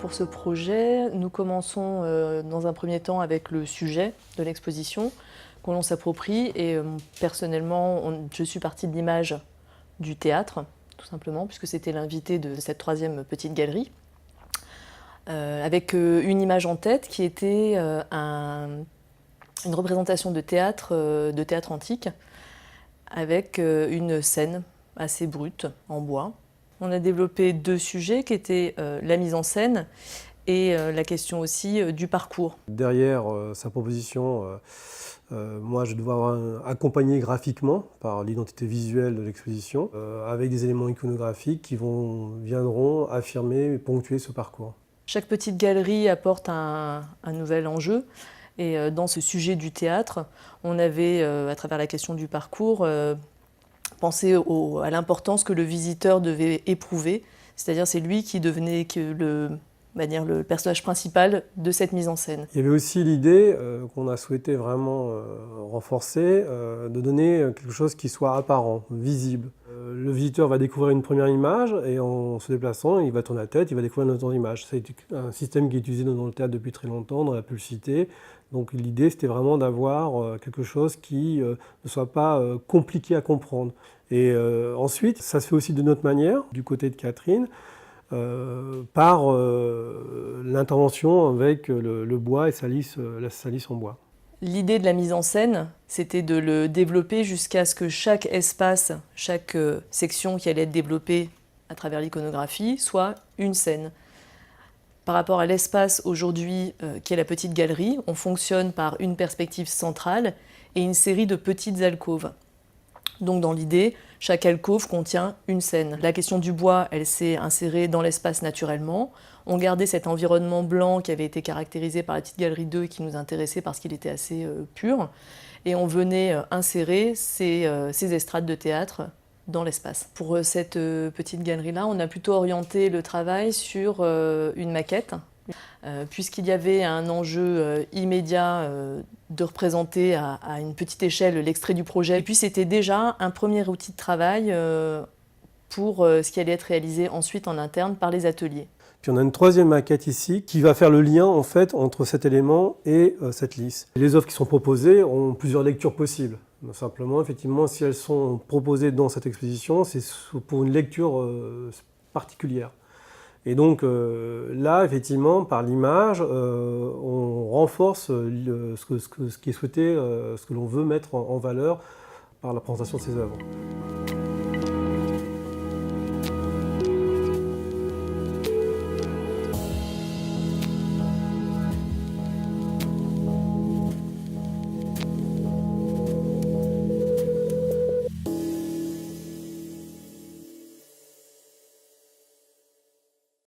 Pour ce projet, nous commençons dans un premier temps avec le sujet de l'exposition que l'on s'approprie et personnellement, je suis partie de l'image du théâtre, tout simplement, puisque c'était l'invité de cette troisième petite galerie, avec une image en tête qui était une représentation de théâtre antique, avec une scène assez brute en bois. On a développé deux sujets qui étaient la mise en scène et la question aussi du parcours. Derrière sa proposition, moi je dois accompagner graphiquement par l'identité visuelle de l'exposition, avec des éléments iconographiques qui viendront affirmer et ponctuer ce parcours. Chaque petite galerie apporte un nouvel enjeu. Et dans ce sujet du théâtre, on avait, à travers la question du parcours, pensé à l'importance que le visiteur devait éprouver. C'est-à-dire c'est lui qui devenait le personnage principal de cette mise en scène. Il y avait aussi l'idée qu'on a souhaité vraiment renforcer, de donner quelque chose qui soit apparent, visible. Le visiteur va découvrir une première image et en se déplaçant, il va tourner la tête, il va découvrir une autre image. C'est un système qui est utilisé dans le théâtre depuis très longtemps, dans la pulsité. Donc l'idée, c'était vraiment d'avoir quelque chose qui ne soit pas compliqué à comprendre. Et ensuite, ça se fait aussi de notre manière, du côté de Catherine, par l'intervention avec le bois et la salisse en bois. L'idée de la mise en scène, c'était de le développer jusqu'à ce que chaque espace, chaque section qui allait être développée à travers l'iconographie, soit une scène. Par rapport à l'espace aujourd'hui qui est la petite galerie, on fonctionne par une perspective centrale et une série de petites alcôves. Donc dans l'idée, chaque alcôve contient une scène. La question du bois, elle s'est insérée dans l'espace naturellement. On gardait cet environnement blanc qui avait été caractérisé par la petite galerie 2 et qui nous intéressait parce qu'il était assez pur. Et on venait insérer ces estrades de théâtre dans l'espace. Pour cette petite galerie-là, on a plutôt orienté le travail sur une maquette, puisqu'il y avait un enjeu immédiat de représenter à une petite échelle l'extrait du projet. Et puis c'était déjà un premier outil de travail pour ce qui allait être réalisé ensuite en interne par les ateliers. Puis on a une troisième maquette ici qui va faire le lien en fait entre cet élément et cette lisse. Les œuvres qui sont proposées ont plusieurs lectures possibles. Donc, simplement, effectivement, si elles sont proposées dans cette exposition, c'est pour une lecture particulière. Et donc là, effectivement, par l'image, on renforce ce qui est souhaité, ce que l'on veut mettre en valeur par la présentation de ces œuvres.